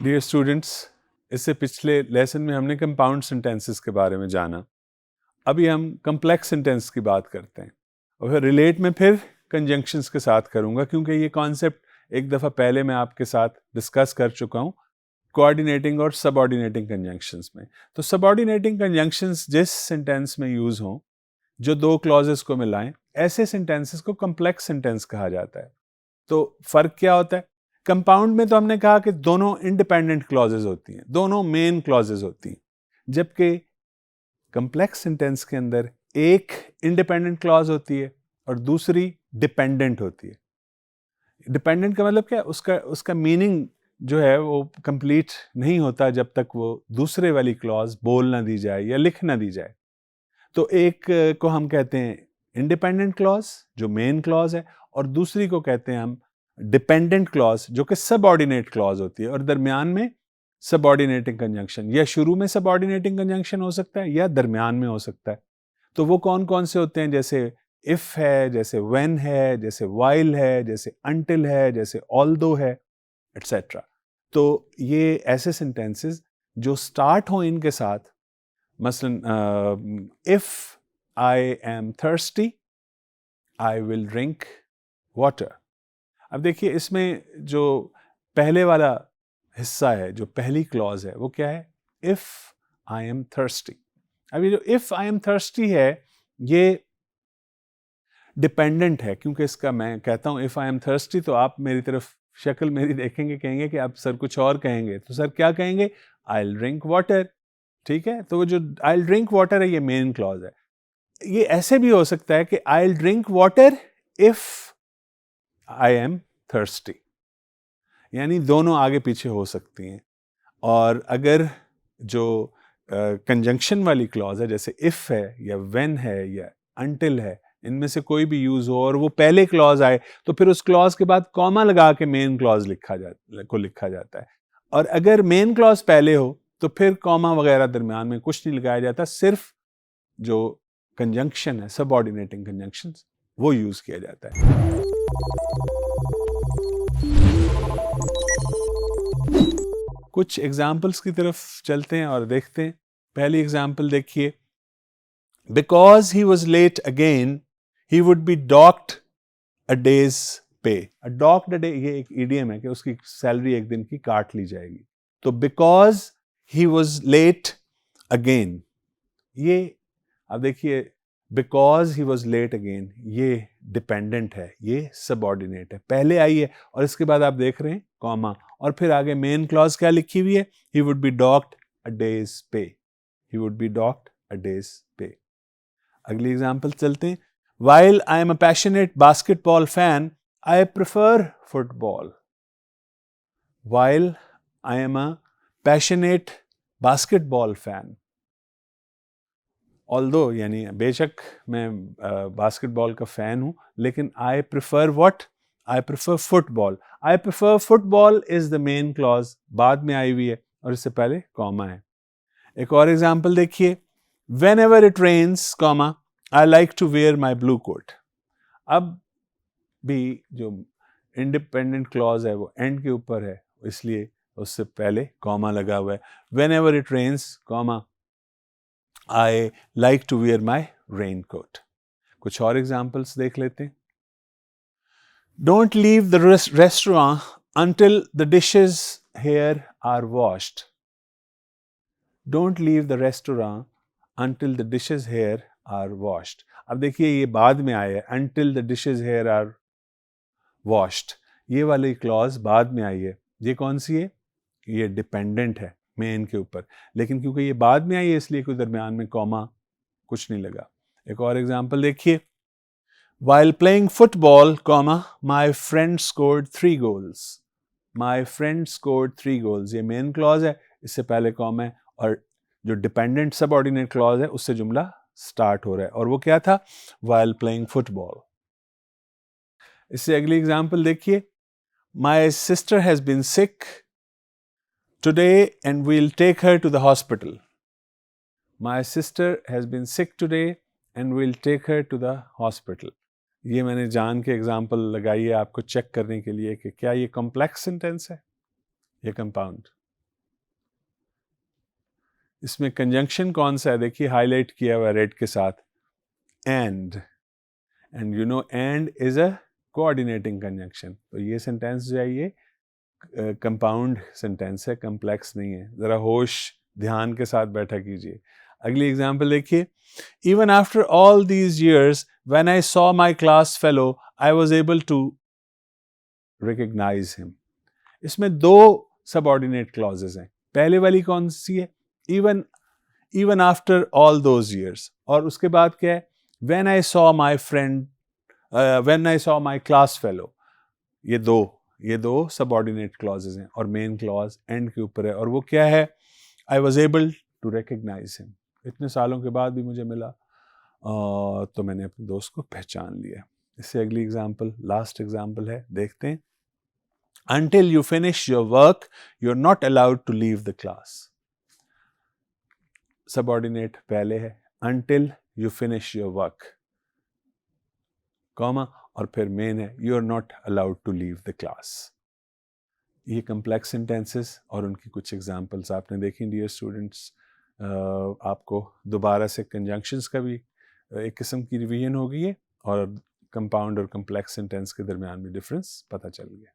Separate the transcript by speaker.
Speaker 1: Dear students, इससे पिछले lesson में हमने कंपाउंड सेंटेंसेस के बारे में जाना। अभी हम कम्प्लेक्स सेंटेंस की बात करते हैं और फिर रिलेट में फिर कंजंक्शंस के साथ करूंगा, क्योंकि ये कॉन्सेप्ट एक दफ़ा पहले मैं आपके साथ डिस्कस कर चुका हूँ कोऑर्डिनेटिंग और सबऑर्डिनेटिंग कंजंक्शंस में। तो सबऑर्डिनेटिंग कंजंक्शंस जिस सेंटेंस में यूज़ हों, जो दो क्लॉजेस को मिलाएं, ऐसे सेंटेंसेस को कम्प्लेक्स सेंटेंस कहा जाता है। तो फ़र्क क्या होता है? कंपाउंड में तो हमने कहा कि दोनों इंडिपेंडेंट क्लॉजेज होती हैं, दोनों मेन क्लॉजेज होती हैं, जबकि कम्प्लेक्स सेंटेंस के अंदर एक इंडिपेंडेंट क्लॉज होती है और दूसरी डिपेंडेंट होती है। डिपेंडेंट का मतलब क्या है? उसका मीनिंग जो है वो कंप्लीट नहीं होता जब तक वो दूसरे वाली क्लॉज बोल ना दी जाए या लिख ना दी जाए। तो एक को हम कहते हैं इंडिपेंडेंट क्लॉज जो मेन क्लॉज है, और दूसरी को कहते हैं हम डिपेंडेंट क्लॉज जो कि सबऑर्डिनेट क्लॉज होती है, और दरमियान में सबऑर्डिनेटिंग कंजंक्शन, या शुरू में सबऑर्डिनेटिंग कंजंक्शन हो सकता है या दरमियान में हो सकता है। तो वो कौन कौन से होते हैं? जैसे इफ है, जैसे व्हेन है, जैसे व्हाइल है, जैसे अंटिल है, जैसे ऑल्दो है, एटसेट्रा। तो ये ऐसे सेंटेंसेस जो स्टार्ट हो इनके साथ, मसलन if I am thirsty I will drink water. अब देखिए इसमें जो पहले वाला हिस्सा है, जो पहली क्लॉज है, वो क्या है? If I am thirsty. अब ये जो इफ आई एम थर्स्टी है, ये डिपेंडेंट है, क्योंकि इसका मैं कहता हूं इफ आई एम थर्स्टी तो आप मेरी तरफ शक्ल मेरी देखेंगे, कहेंगे कि आप सर कुछ और कहेंगे। तो सर क्या कहेंगे? I will drink water. ठीक है, तो वो जो आई विल ड्रिंक वाटर है, ये मेन क्लॉज है। ये ऐसे भी हो सकता है कि I will drink water if I am thirsty, यानी दोनों आगे पीछे हो सकती हैं। और अगर जो कंजंक्शन वाली क्लॉज है, जैसे इफ है या व्हेन है या अंटिल है, इनमें से कोई भी यूज हो और वो पहले क्लॉज आए, तो फिर उस क्लॉज के बाद कॉमा लगा के मेन क्लॉज लिखा जाता है। और अगर मेन क्लॉज पहले हो तो फिर कॉमा वगैरह दरमियान में कुछ नहीं लगाया जाता, सिर्फ जो कंजंक्शन है, सबऑर्डिनेटिंग कंजंक्शन, वो यूज किया जाता है। कुछ एग्जाम्पल्स की तरफ चलते हैं और देखते हैं। पहली एग्जाम्पल देखिए, because he was late again he would be docked a days pay. Docked a day, ये एक ईडियम है कि उसकी सैलरी एक दिन की काट ली जाएगी। तो because he was late again, ये अब देखिए, because he was late again, ये डिपेंडेंट है, ये सबऑर्डिनेट है, पहले आई है और इसके बाद आप देख रहे हैं कॉमा, और फिर आगे मेन क्लॉज क्या लिखी हुई है? He would be docked a days pay, he would be docked a days pay. अगली एग्जाम्पल चलते हैं। While I am a passionate basketball fan I prefer football. While I am a passionate basketball fan, although यानी बेशक मैं basketball का fan हूं, लेकिन I prefer what? I prefer football. I prefer football is the main clause, बाद में आई हुई है और इससे पहले कॉमा है। एक और एग्जांपल देखिए, whenever it rains comma I like to wear my blue coat. अब भी जो इंडिपेंडेंट क्लॉज है वो एंड के ऊपर है, इसलिए उससे पहले कॉमा लगा हुआ है। Whenever it rains comma I like to wear my raincoat. कुछ और एग्जाम्पल्स देख लेते हैं। Don't leave the restaurant until the dishes here are washed. Don't leave the restaurant until the dishes here are washed. अब देखिए ये बाद में आया है, until the dishes here are washed. ये वाली क्लॉज बाद में आई है। ये कौन सी है? ये डिपेंडेंट है मेन के ऊपर, लेकिन क्योंकि ये बाद में आई है इसलिए कोई दरमियान में कॉमा कुछ नहीं लगा। एक और एग्जाम्पल देखिए, While playing football, my friend scored 3 goals. My friend scored 3 goals. ये मेन क्लॉज है, इससे पहले कॉमा है, और जो डिपेंडेंट सबऑर्डिनेट क्लॉज है उससे जुमला स्टार्ट हो रहा है, और वो क्या था? While playing football. इससे अगली एग्जाम्पल देखिए, My sister has been sick today and we'll take her to the hospital. My sister has been sick today and we'll take her to the hospital. ये मैंने जान के एग्जाम्पल लगाई है आपको चेक करने के लिए कि क्या ये कॉम्प्लेक्स सेंटेंस है या कंपाउंड। इसमें कंजंक्शन कौन सा है, देखिए हाईलाइट किया हुआ है रेड के साथ, and you know and is a coordinating conjunction. तो ये सेंटेंस जो है ये कंपाउंड सेंटेंस है, कम्प्लेक्स नहीं है। ज़रा होश ध्यान के साथ बैठा कीजिए। अगली एग्जाम्पल देखिए, even after all these years when I saw my class fellow I was able to recognise him. इसमें दो सबऑर्डिनेट क्लॉजेज हैं। पहले वाली कौन सी है, even after all those years, और उसके बाद क्या है, when I saw my friend, when I saw my class fellow. ये दो सबऑर्डिनेट क्लॉजेज हैं और मेन क्लॉज एंड के ऊपर है, और वो क्या है, I was able to recognise him. इतने सालों के बाद भी मुझे मिला तो मैंने अपने दोस्त को पहचान लिया। इससे अगली एग्जाम्पल, लास्ट एग्जाम्पल है, देखते हैं। Until you finish your work, you're not allowed to leave the class. Subordinate पहले है, until you finish your work, comma, और फिर मेन है, you're not allowed to leave the class. ये complex sentences और उनकी कुछ examples आपने देखी डियर स्टूडेंट्स। आपको दोबारा से conjunctions का भी एक किस्म की रिवीजन हो गई है, और कंपाउंड और complex sentence के दरमियान भी डिफरेंस पता चल गया।